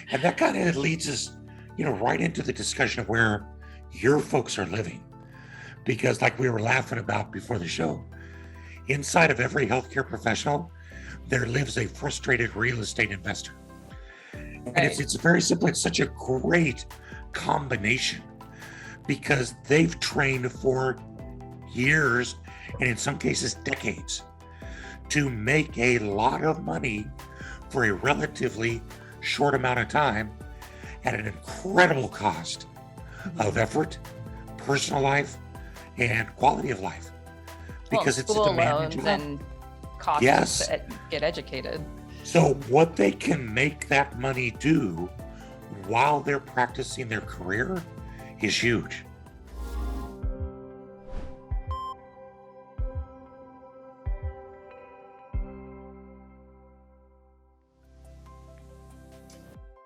And that kind of leads us, right into the discussion of where your folks are living. Because, like we were laughing about before the show, inside of every healthcare professional, there lives a frustrated real estate investor. And Right. it's very simple. It's such a great combination because they've trained for years and in some cases decades to make a lot of money for a relatively short amount of time at an incredible cost of effort, personal life, and quality of life Well, because it's a school demanding loans job. and costs Yes. to get educated. So, what they can make that money do while they're practicing their career is huge.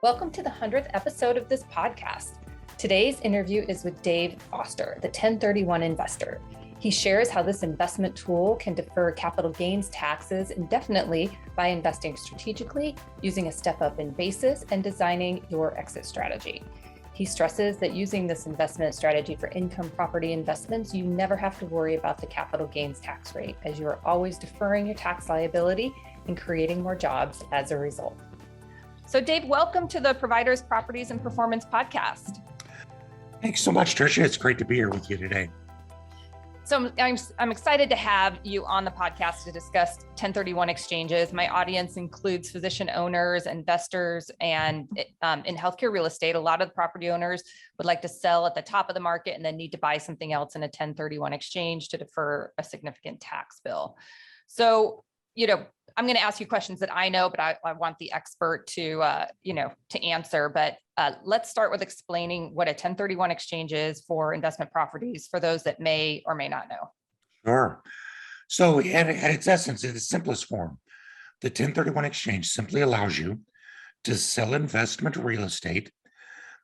Welcome to the 100th episode of this podcast. Today's interview is with Dave Foster, the 1031 investor. He shares how this investment tool can defer capital gains taxes indefinitely by investing strategically, using a step up in basis, and designing your exit strategy. He stresses that using this investment strategy for income property investments, you never have to worry about the capital gains tax rate, as you are always deferring your tax liability and creating more jobs as a result. So Dave, welcome to the Providers, Properties, and Performance podcast. Thanks so much, Tricia. It's great to be here with you today. So I'm excited to have you on the podcast to discuss 1031 exchanges. My audience includes physician owners, investors, and in healthcare real estate. A lot of the property owners would like to sell at the top of the market and then need to buy something else in a 1031 exchange to defer a significant tax bill. So, I'm going to ask you questions that I know, but I want the expert to answer. But let's start with explaining what a 1031 exchange is for investment properties for those that may or may not know. Sure. So, at its essence, in its simplest form, the 1031 exchange simply allows you to sell investment real estate.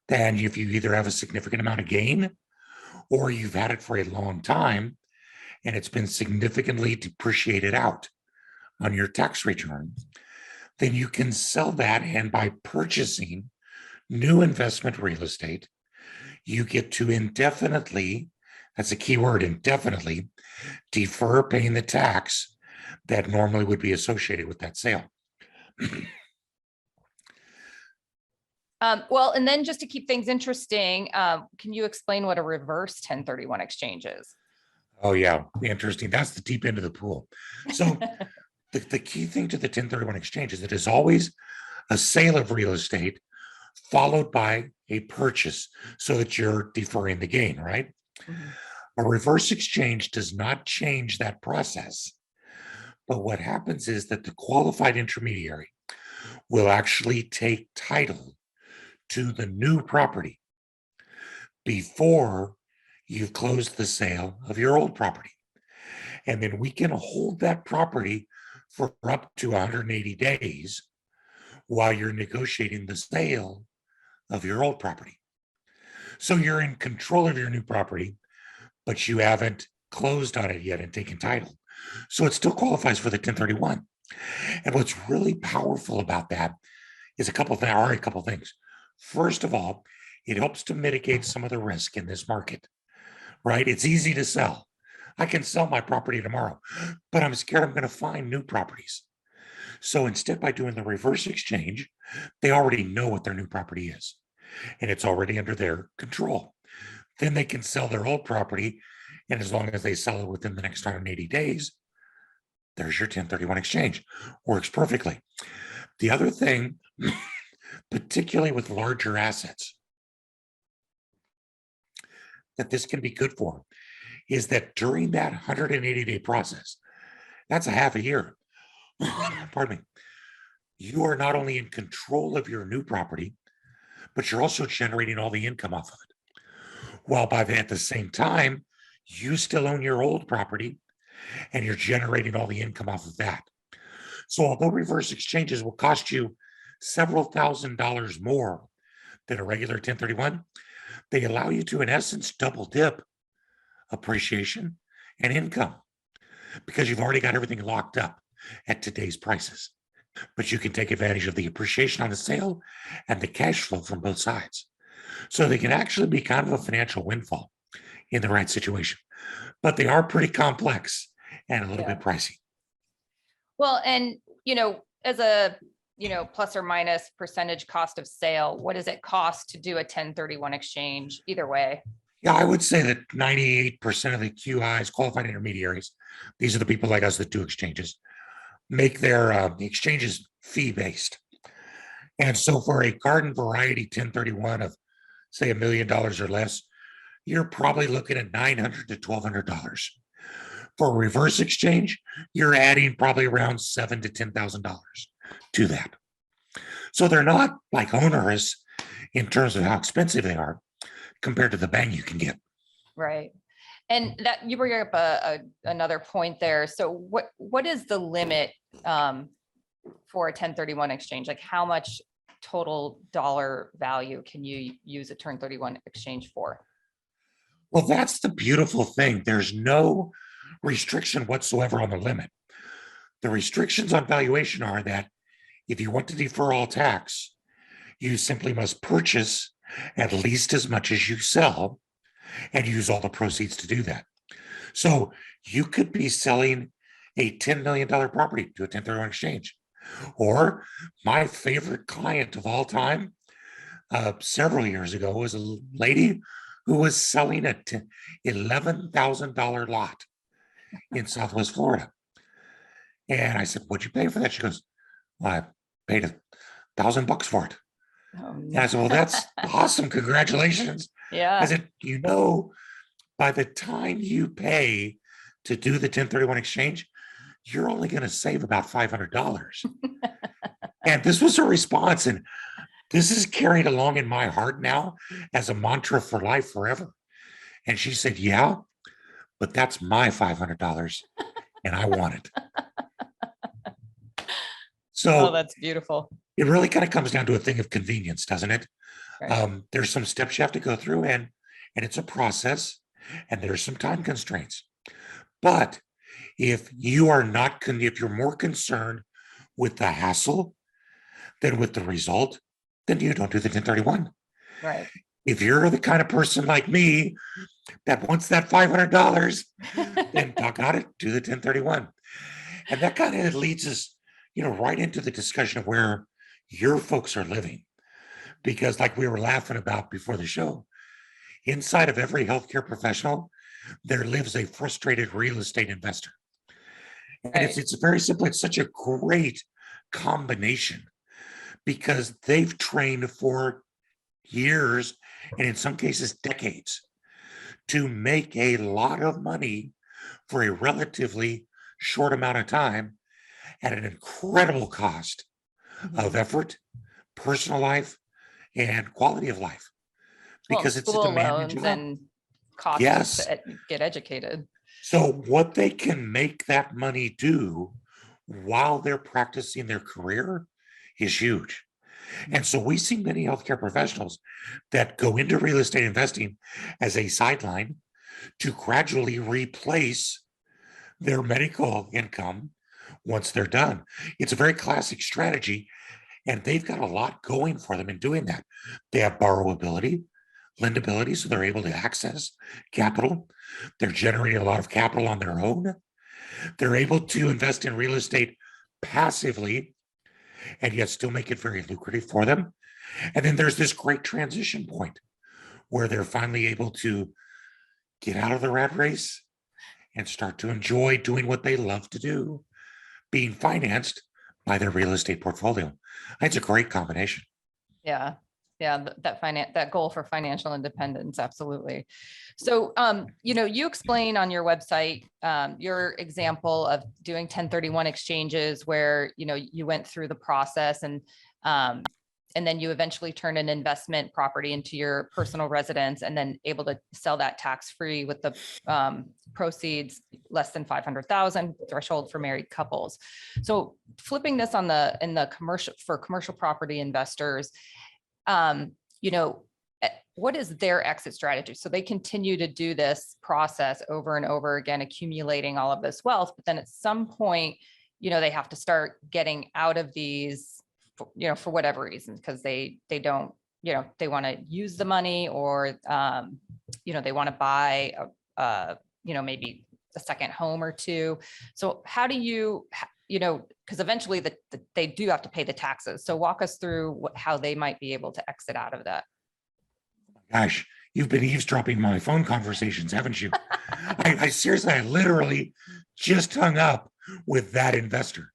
Then, if you either have a significant amount of gain or you've had it for a long time and it's been significantly depreciated out on your tax return, then you can sell that. And by purchasing new investment real estate, you get to indefinitely, that's a key word, indefinitely, defer paying the tax that normally would be associated with that sale. And then just to keep things interesting, can you explain what a reverse 1031 exchange is? Oh, yeah. Interesting. That's the deep end of the pool. So the key thing to the 1031 exchange is that it's always a sale of real estate followed by a purchase so that you're deferring the gain, right? Mm-hmm. A reverse exchange does not change that process. But what happens is that the qualified intermediary will actually take title to the new property before you've closed the sale of your old property. And then we can hold that property for up to 180 days while you're negotiating the sale of your old property. So you're in control of your new property, but you haven't closed on it yet and taken title. So it still qualifies for the 1031. And what's really powerful about that is a couple things. First of all, it helps to mitigate some of the risk in this market, right? It's easy to sell. I can sell my property tomorrow, but I'm scared I'm going to find new properties. So instead, by doing the reverse exchange, they already know what their new property is, and it's already under their control. Then they can sell their old property, and as long as they sell it within the next 180 days, there's your 1031 exchange. Works perfectly. The other thing, particularly with larger assets, that this can be good for is that during that 180-day process, that's a half a year, pardon me, you are not only in control of your new property, but you're also generating all the income off of it. While at the same time, you still own your old property and you're generating all the income off of that. So although reverse exchanges will cost you several $1,000s more than a regular 1031, they allow you to, in essence, double dip appreciation and income because you've already got everything locked up at today's prices. but you can take advantage of the appreciation on the sale and the cash flow from both sides. So they can actually be kind of a financial windfall in the right situation, but they are pretty complex and a little Yeah. bit pricey. Well, and, as a, plus or minus percentage cost of sale, what does it cost to do a 1031 exchange either way? Yeah, I would say that 98% of the QIs, qualified intermediaries, these are the people like us that do exchanges, make their exchanges fee based. And so for a garden variety 1031 of say $1 million or less, you're probably looking at $900 to $1,200. For a reverse exchange, you're adding probably around $7,000 to $10,000 to that. So they're not like onerous in terms of how expensive they are compared to the bang you can get. Right. And that you bring up another point there. So what is the limit for a 1031 exchange? Like how much total dollar value can you use a 1031 exchange for? Well, that's the beautiful thing. There's no restriction whatsoever on the limit. The restrictions on valuation are that if you want to defer all tax, you simply must purchase at least as much as you sell and use all the proceeds to do that. So you could be selling a $10 million property to a 1031 exchange. Or my favorite client of all time, several years ago, was a lady who was selling a $11,000 lot in Southwest Florida. And I said, "What'd you pay for that?" She goes, "Well, I paid $1,000 for it." And I said, "Well, that's awesome. Congratulations." Yeah. I said, by the time you pay to do the 1031 exchange, you're only going to save about $500. And this was her response. And this is carried along in my heart now as a mantra for life forever. And she said, "Yeah, but that's my $500 and I want it." So that's beautiful. it really kind of comes down to a thing of convenience, doesn't it? Right. There's some steps you have to go through, and it's a process, and there's some time constraints. But if if you're more concerned with the hassle than with the result, then you don't do the 1031. Right. If you're the kind of person like me that wants that $500, then doggone it, do the 1031. And that kind of leads us, right into the discussion of where your folks are living. Because, like we were laughing about before the show, inside of every healthcare professional, there lives a frustrated real estate investor. And Right. it's very simple. It's such a great combination because they've trained for years and in some cases decades to make a lot of money for a relatively short amount of time at an incredible cost of effort, personal life, and quality of life Well, because it's a school demanding loans job. and costs Yes. to get educated. So, what they can make that money do while they're practicing their career is huge. And so, we see many healthcare professionals that go into real estate investing as a sideline to gradually replace their medical income once they're done. It's a very classic strategy, and they've got a lot going for them in doing that. They have borrowability, lendability, so they're able to access capital. They're generating a lot of capital on their own. They're able to invest in real estate passively and yet still make it very lucrative for them. And then there's this great transition point where they're finally able to get out of the rat race and start to enjoy doing what they love to do, being financed by their real estate portfolio. It's a great combination. Yeah. Yeah. That goal for financial independence. Absolutely. So, you explain on your website, your example of doing 1031 exchanges where, you went through the process and then you eventually turn an investment property into your personal residence and then able to sell that tax-free with the proceeds less than 500,000 threshold for married couples. So flipping this in the commercial property investors, what is their exit strategy? So they continue to do this process over and over again, accumulating all of this wealth, but then at some point, they have to start getting out of these, for whatever reason, because they don't, they want to use the money, or, they want to buy maybe a second home or two. So how do you, because eventually they do have to pay the taxes. So walk us through how they might be able to exit out of that. Gosh, you've been eavesdropping my phone conversations, haven't you? I seriously, I literally just hung up with that investor.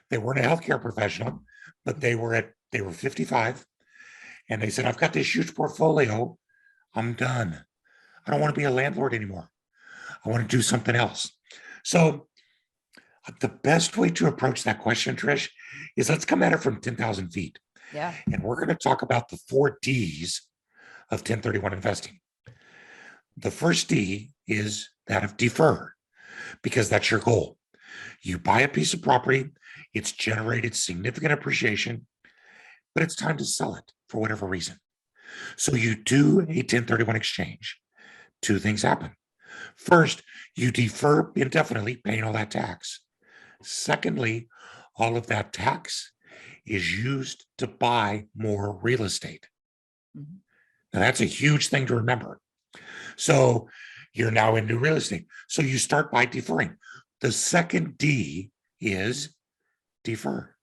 They weren't a healthcare professional, but they were 55, and they said, I've got this huge portfolio. I'm done. I don't want to be a landlord anymore. I want to do something else. So the best way to approach that question, Trish, is let's come at it from 10,000 feet. Yeah. And we're going to talk about the 4 Ds of 1031 investing. The first D is that of defer, because that's your goal. You buy a piece of property, it's generated significant appreciation, but it's time to sell it for whatever reason. So you do a 1031 exchange. 2 things happen. First, you defer indefinitely paying all that tax. Secondly, all of that tax is used to buy more real estate. Mhm. Now, that's a huge thing to remember. So you're now in new real estate. So you start by deferring. The second D is defer.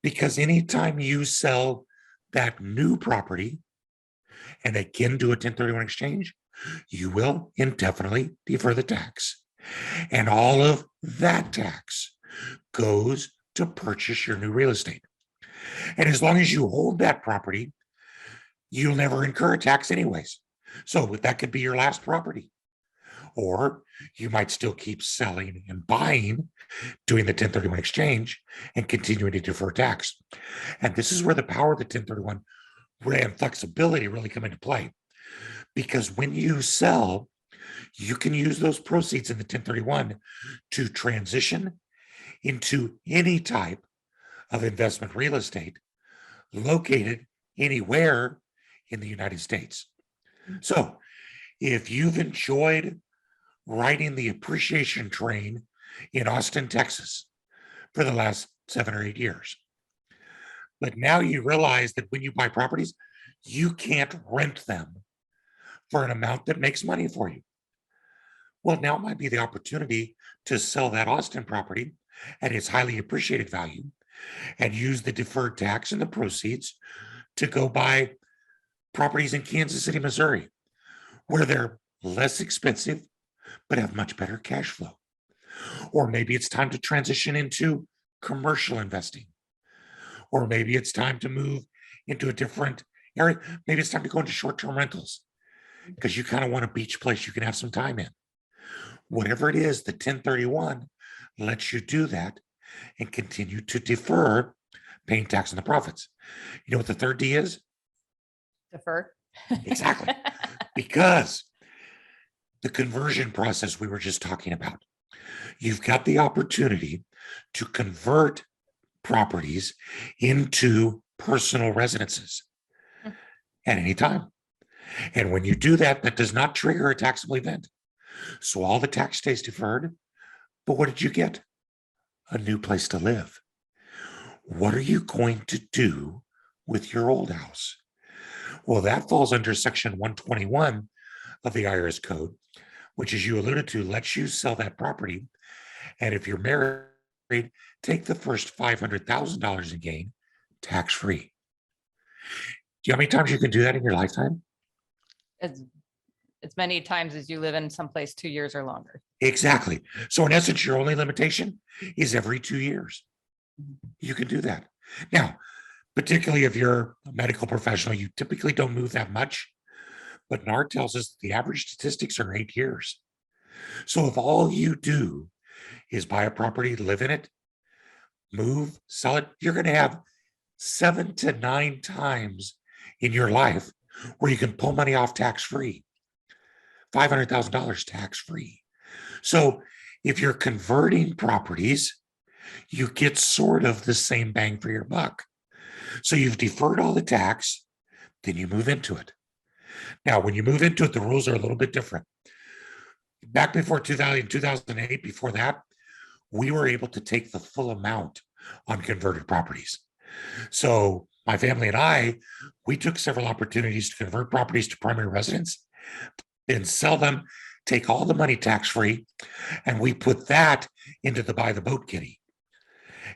Because anytime you sell that new property and again do a 1031 exchange, you will indefinitely defer the tax. And all of that tax goes to purchase your new real estate. And as long as you hold that property, you'll never incur a tax anyways. So that could be your last property. Or you might still keep selling and buying, doing the 1031 exchange and continuing to defer tax. And this is where the power of the 1031 and flexibility really come into play. Because when you sell, you can use those proceeds in the 1031 to transition into any type of investment real estate located anywhere in the United States. So if you've enjoyed riding the appreciation train in Austin, Texas for the last 7 or 8 years, but now you realize that when you buy properties, you can't rent them for an amount that makes money for you. Well, now might be the opportunity to sell that Austin property at its highly appreciated value and use the deferred tax and the proceeds to go buy properties in Kansas City, Missouri, where they're less expensive, but have much better cash flow. Or maybe it's time to transition into commercial investing. Or maybe it's time to move into a different area. Maybe it's time to go into short-term rentals because you kind of want a beach place you can have some time in. Whatever it is, the 1031 lets you do that and continue to defer paying tax on the profits. You know what the third D is? Defer. Exactly. Because the conversion process we were just talking about, you've got the opportunity to convert properties into personal residences at any time. And when you do that, that does not trigger a taxable event. So all the tax stays deferred. But what did you get? A new place to live. What are you going to do with your old house? Well, that falls under Section 121 of the IRS code, which, as you alluded to, lets you sell that property. And if you're married, take the first $500,000 in gain tax-free. Do you know how many times you can do that in your lifetime? As many times as you live in someplace 2 years or longer. Exactly. So in essence, your only limitation is every 2 years. You can do that. Now, particularly if you're a medical professional, you typically don't move that much. But NAR tells us the average statistics are 8 years. So if all you do is buy a property, live in it, move, sell it, you're going to have 7 to 9 times in your life where you can pull money off tax-free. $500,000 tax-free. So if you're converting properties, you get sort of the same bang for your buck. So you've deferred all the tax, then you move into it. Now, when you move into it, the rules are a little bit different. Back before 2008, before that, we were able to take the full amount on converted properties. So my family and I, we took several opportunities to convert properties to primary residence, then sell them, take all the money tax-free, and we put that into the buy the boat kitty.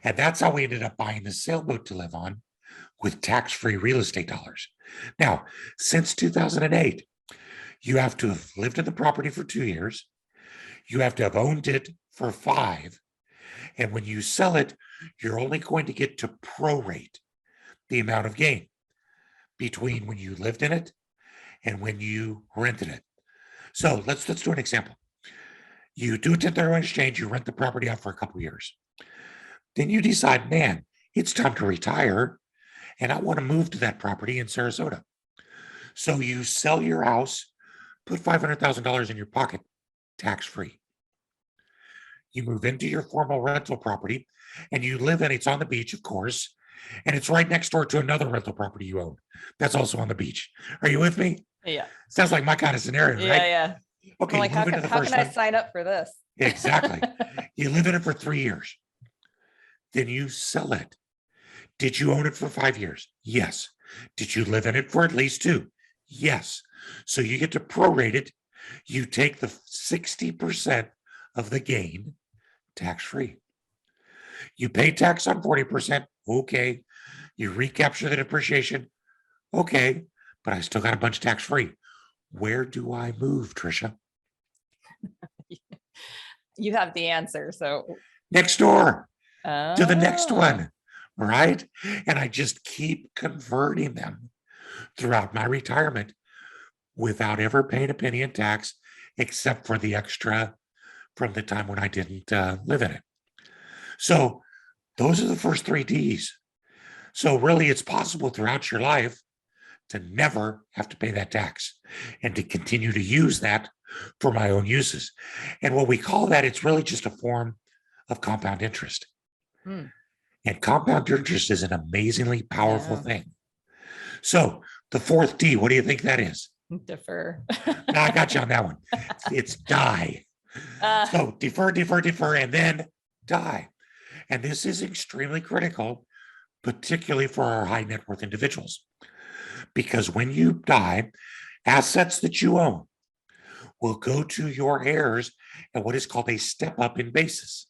And that's how we ended up buying the sailboat to live on with tax-free real estate dollars. Now, since 2008, you have to have lived in the property for 2 years. You have to have owned it for 5. And when you sell it, you're only going to get to prorate the amount of gain between when you lived in it and when you rented it. So let's do an example. You do a 1031 exchange, you rent the property out for a couple of years. Then you decide, man, it's time to retire, and I want to move to that property in Sarasota. So you sell your house, put $500,000 in your pocket, tax-free. You move into your formal rental property and you live in it. It's on the beach, of course, and it's right next door to another rental property you own that's also on the beach. Are you with me? Yeah. Sounds like my kind of scenario, right? Yeah. Okay, I'm like, you move into the how first can I one. sign up for this? Exactly. You live in it for 3 years. Then you sell it. Did you own it for 5 years? Yes. Did you live in it for at least 2? Yes. So you get to prorate it. You take the 60% of the gain tax-free. You pay tax on 40%. Okay. You recapture the depreciation. Okay. But I still got a bunch tax-free. Where do I move, Trisha? You have the answer. So Next door to the next Oh. one, right? And I just keep converting them throughout my retirement without ever paying a penny in tax, except for the extra from the time when I didn't live in it. So those are the first 3 Ds. So really, it's possible throughout your life to never have to pay that tax and to continue to use that for my own uses. And what we call that, it's really just a form of compound interest. Hmm. And compound interest is an amazingly powerful Yeah. thing. So the 4th D, what do you think that is? Defer. I got you on that one. It's die. So defer, and then die. And this is extremely critical, particularly for our high net worth individuals, because when you die, assets that you own will go to your heirs at what is called a step up in basis,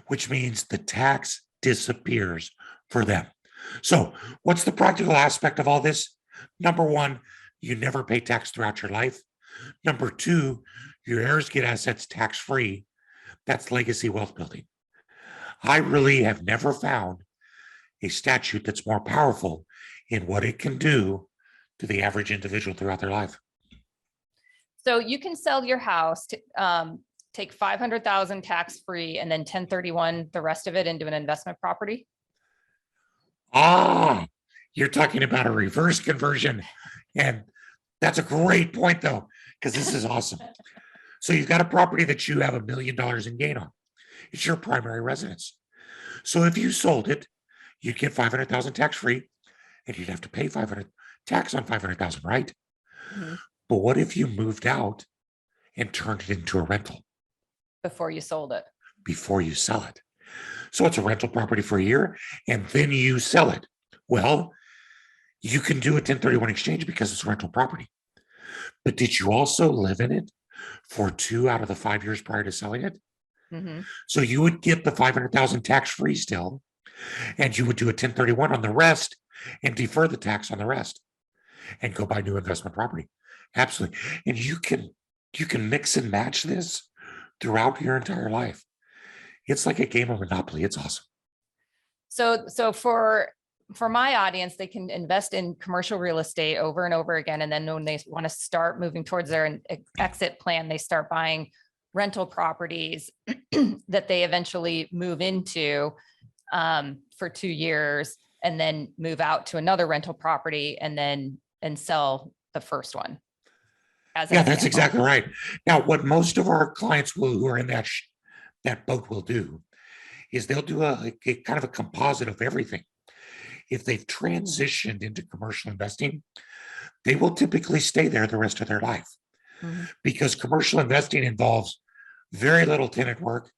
which means the tax disappears for them. So what's the practical aspect of all this? Number 1, you never pay tax throughout your life. Number 2, your heirs get assets tax free. That's legacy wealth building. I really have never found a statute that's more powerful in what it can do to the average individual throughout their life. So you can sell your house, take 500,000 tax free, and then 1031 the rest of it into an investment property. You're talking about a reverse conversion. And that's a great point, though, because this is awesome. So you've got a property that you have $1 million in gain on. It's your primary residence. So if you sold it, you'd get 500,000 tax free, and you'd have to pay 500 tax on 500,000, right? Mm-hmm. But what if you moved out and turned it into a rental Before you sold it? Before you sell it. So it's a rental property for a year, and then you sell it. Well, you can do a 1031 exchange because it's rental property. But did you also live in it for 2 out of the 5 years prior to selling it? Mm-hmm. So you would get the 500,000 tax free still, and you would do a 1031 on the rest and defer the tax on the rest and go buy new investment property. Absolutely. And you can mix and match this throughout your entire life. It's like a game of Monopoly. It's awesome. So for my audience, they can invest in commercial real estate over and over again. And then when they want to start moving towards their exit plan, they start buying rental properties that they eventually move into for 2 years and then move out to another rental property and sell the first one. Yeah, that's exactly right. Now, what most of our clients who are in that boat will do is they'll do a kind of a composite of everything. If they've transitioned into commercial investing, they will typically stay there the rest of their life, because commercial investing involves very little tenant work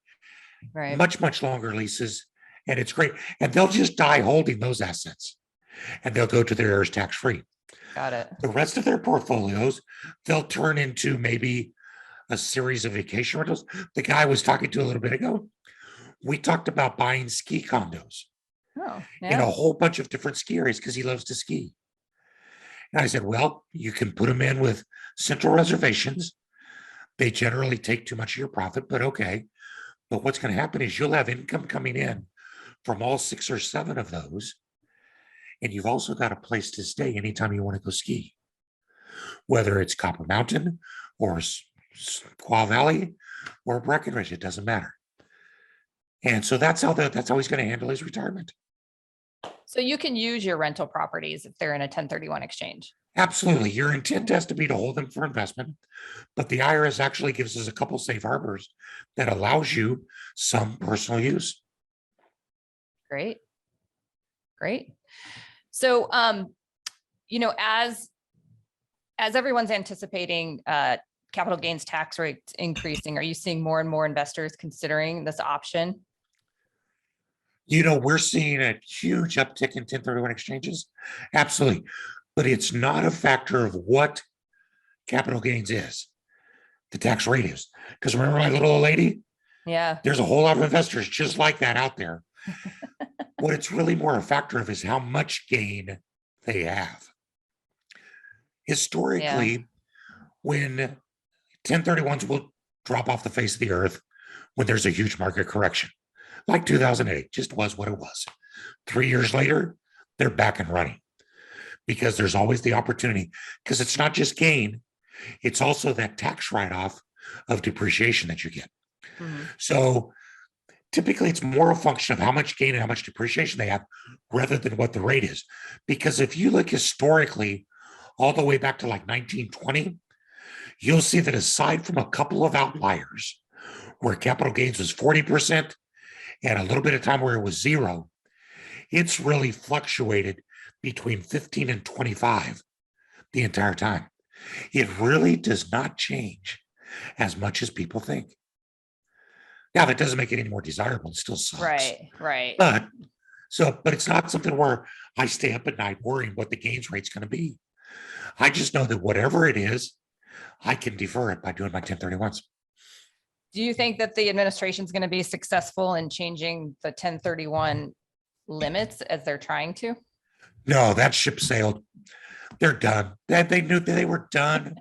Right. much longer leases. And it's great. And they'll just die holding those assets and they'll go to their heirs tax free. Got it. The rest of their portfolios, they'll turn into maybe a series of vacation rentals. The guy I was talking to a little bit ago, we talked about buying ski condos Oh, in a yeah. whole bunch of different ski areas because he loves to ski. And I said, well, you can put them in with central reservations. They generally take too much of your profit, but okay. But what's going to happen is you'll have income coming in from all 6 or 7 of those. And you've also got a place to stay anytime you want to go ski, whether it's Copper Mountain or Squaw Valley or Breckenridge, it doesn't matter. And so that's how he's going to handle his retirement. So you can use your rental properties if they're in a 1031 exchange. Absolutely. Your intent has to be to hold them for investment, but the IRS actually gives us a couple safe harbors that allows you some personal use. Great. Great. So, as everyone's anticipating capital gains tax rates increasing, are you seeing more and more investors considering this option? We're seeing a huge uptick in 1031 exchanges. Absolutely. But it's not a factor of what capital gains is. The tax rate is. Because remember my little old lady? Yeah. There's a whole lot of investors just like that out there. What it's really more a factor of is how much gain they have. Historically, when 1031s will drop off the face of the earth when there's a huge market correction, like 2008, just was what it was. 3 years later, they're back and running because there's always the opportunity, because it's not just gain, it's also that tax write-off of depreciation that you get. Mm-hmm. So typically it's more a function of how much gain and how much depreciation they have rather than what the rate is. Because if you look historically, all the way back to like 1920, you'll see that aside from a couple of outliers where capital gains was 40% and a little bit of time where it was 0, it's really fluctuated between 15 and 25 the entire time. It really does not change as much as people think. Now, that doesn't make it any more desirable. It still sucks. Right. But it's not something where I stay up at night worrying what the gains rate's going to be. I just know that whatever it is, I can defer it by doing my 1031s. Do you think that the administration is going to be successful in changing the 1031 limits as they're trying to? No, that ship sailed. They're done. They knew that they were done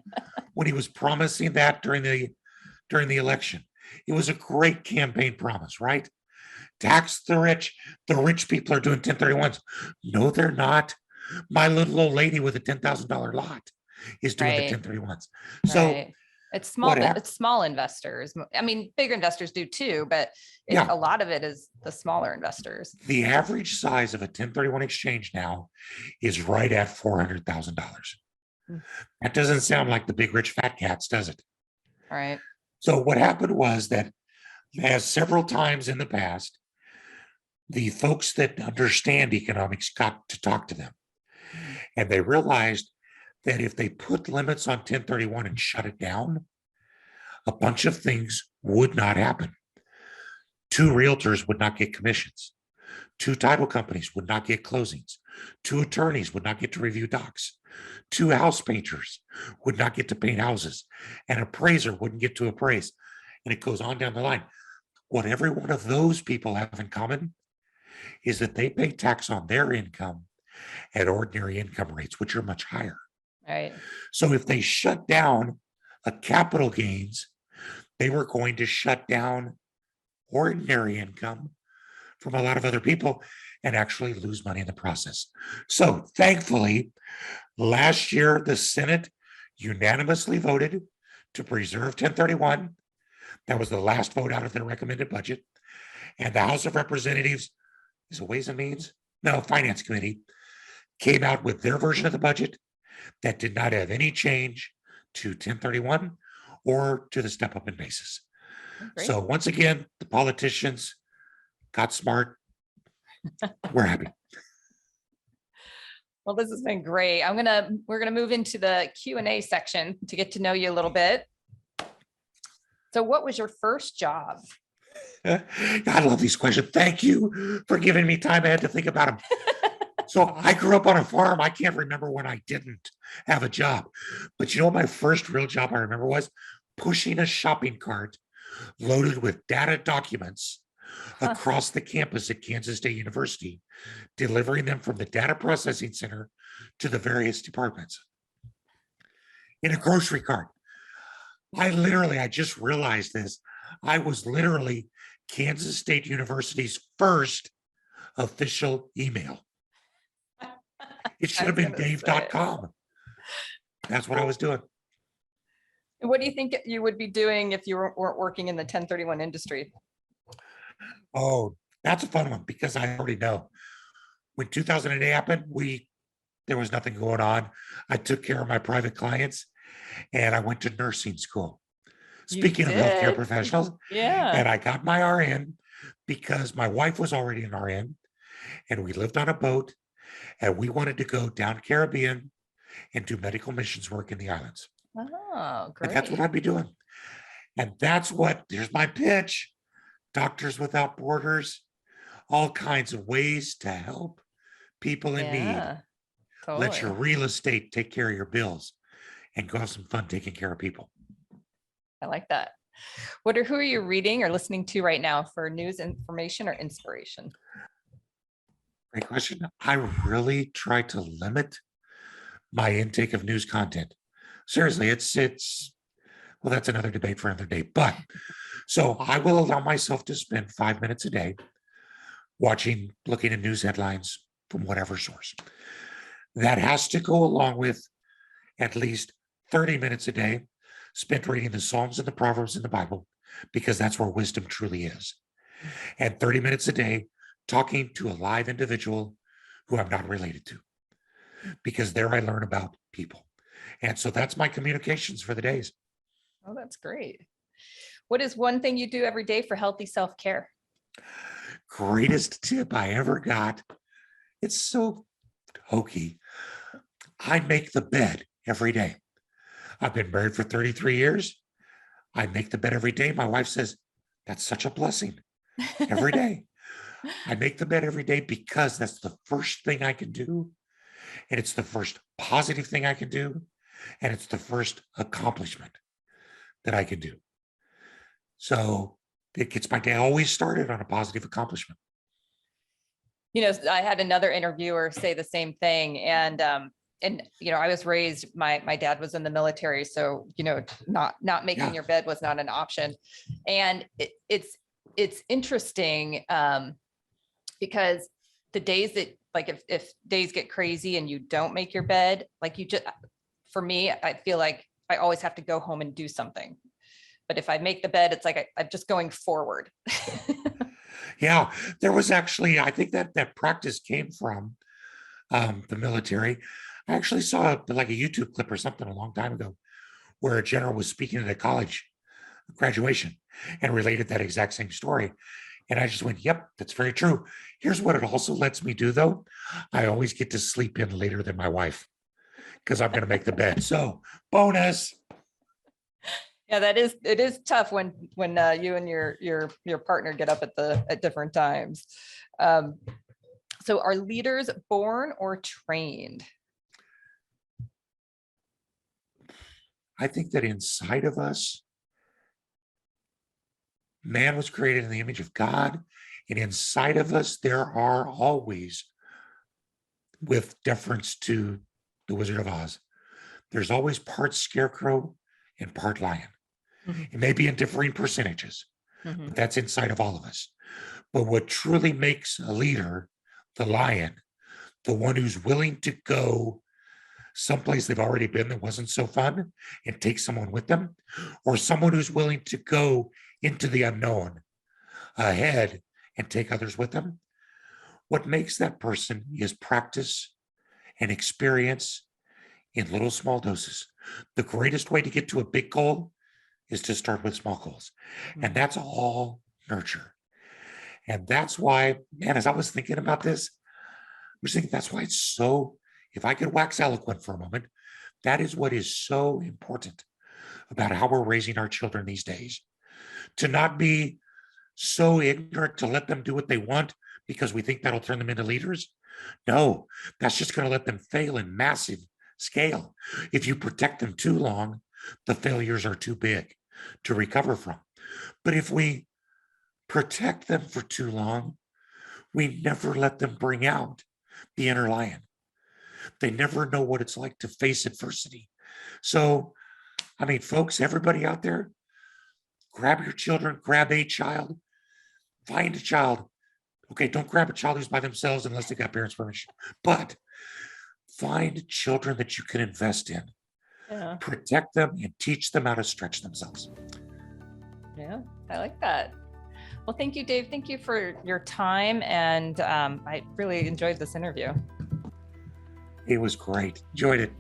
when he was promising that during the election. It was a great campaign promise, right? Tax the rich. The rich people are doing 1031s. No, they're not. My little old lady with a $10,000 lot is doing the 1031s. So it's small investors. I mean, bigger investors do too, but a lot of it is the smaller investors. The average size of a 1031 exchange now is right at $400,000. That doesn't sound like the big rich fat cats, does it? All right. So what happened was that, as several times in the past, the folks that understand economics got to talk to them. And they realized that if they put limits on 1031 and shut it down, a bunch of things would not happen. 2 realtors would not get commissions. 2 title companies would not get closings. 2 attorneys would not get to review docs. 2 house painters would not get to paint houses. An appraiser wouldn't get to appraise. And it goes on down the line. What every one of those people have in common is that they pay tax on their income at ordinary income rates, which are much higher. Right. So if they shut down a capital gains, they were going to shut down ordinary income from a lot of other people and actually lose money in the process. So thankfully, last year, the Senate unanimously voted to preserve 1031. That was the last vote out of their recommended budget. And the House of Representatives, is it Ways and Means? No, Finance Committee, came out with their version of the budget that did not have any change to 1031 or to the step up in basis. Great. So once again, the politicians got smart. We're happy. Well, this has been great. We're gonna move into the Q&A section to get to know you a little bit. So what was your first job? I love these questions. Thank you for giving me time. I had to think about them. So I grew up on a farm. I can't remember when I didn't have a job. But you know what my first real job I remember was? Pushing a shopping cart loaded with data documents Huh. across the campus at Kansas State University, delivering them from the data processing center to the various departments in a grocery cart. I just realized this. I was literally Kansas State University's first official email. It should I have was been gonna say. dave.com. That's what I was doing. What do you think you would be doing if you weren't working in the 1031 industry? Oh, that's a fun one because I already know. When 2008 happened, there was nothing going on. I took care of my private clients and I went to nursing school. You Speaking of healthcare did? professionals, Yeah. and I got my RN because my wife was already an RN and we lived on a boat and we wanted to go down Caribbean and do medical missions work in the islands. Oh, And that's what great. I'd be doing. And here's my pitch: Doctors Without Borders, all kinds of ways to help people in need. Yeah, Let your totally. real estate take care of your bills and go have some fun taking care of people. I like that. Who are you reading or listening to right now for news, information, or inspiration? Great question. I really try to limit my intake of news content. Seriously, well, that's another debate for another day. But so I will allow myself to spend 5 minutes a day looking at news headlines from whatever source. That has to go along with at least 30 minutes a day spent reading the Psalms and the Proverbs in the Bible, because that's where wisdom truly is. And 30 minutes a day talking to a live individual who I'm not related to, because there I learn about people. And so that's my communications for the days. Oh, that's great. What is one thing you do every day for healthy self-care? Greatest tip I ever got. It's so hokey. I make the bed every day. I've been married for 33 years. I make the bed every day. My wife says, that's such a blessing every day. I make the bed every day because that's the first thing I can do. And it's the first positive thing I can do. And it's the first accomplishment that I can do. So it gets my day always started on a positive accomplishment. I had another interviewer say the same thing. And I was raised, my dad was in the military. So, not making Yeah. your bed was not an option. And it's interesting because the days that, like, if days get crazy and you don't make your bed, like, for me, I feel like I always have to go home and do something. But if I make the bed, it's like I'm just going forward. Yeah, there was actually, I think that practice came from the military. I actually saw like a YouTube clip or something a long time ago where a general was speaking at a college graduation and related that exact same story. And I just went, yep, that's very true. Here's what it also lets me do, though. I always get to sleep in later than my wife because I'm going to make the bed. So bonus. Yeah, it is tough when you and your partner get up at different times. So are leaders born or trained? I think that inside of us, man was created in the image of God. And inside of us, there are always, with deference to the Wizard of Oz, there's always part scarecrow and part lion. Mhm. It may be in differing percentages, Mhm. but that's inside of all of us. But what truly makes a leader, the lion, the one who's willing to go someplace they've already been that wasn't so fun and take someone with them, or someone who's willing to go into the unknown ahead and take others with them. What makes that person is practice and experience in little small doses. The greatest way to get to a big goal is to start with small goals. And that's all nurture. And that's why, man, as I was thinking about this, I was thinking that's why it's so, if I could wax eloquent for a moment, that is what is so important about how we're raising our children these days. To not be so ignorant to let them do what they want because we think that'll turn them into leaders? No, that's just going to let them fail in massive scale. If you protect them too long, the failures are too big to recover from. But if we protect them for too long, we never let them bring out the inner lion. They never know what it's like to face adversity. So, I mean, folks, everybody out there, grab your children, grab a child, find a child. Okay, don't grab a child who's by themselves unless they got parents' permission. But find children that you can invest in, Yeah. protect them, and teach them how to stretch themselves. Yeah, I like that. Well, thank you, Dave. Thank you for your time. And I really enjoyed this interview. It was great. Enjoyed it.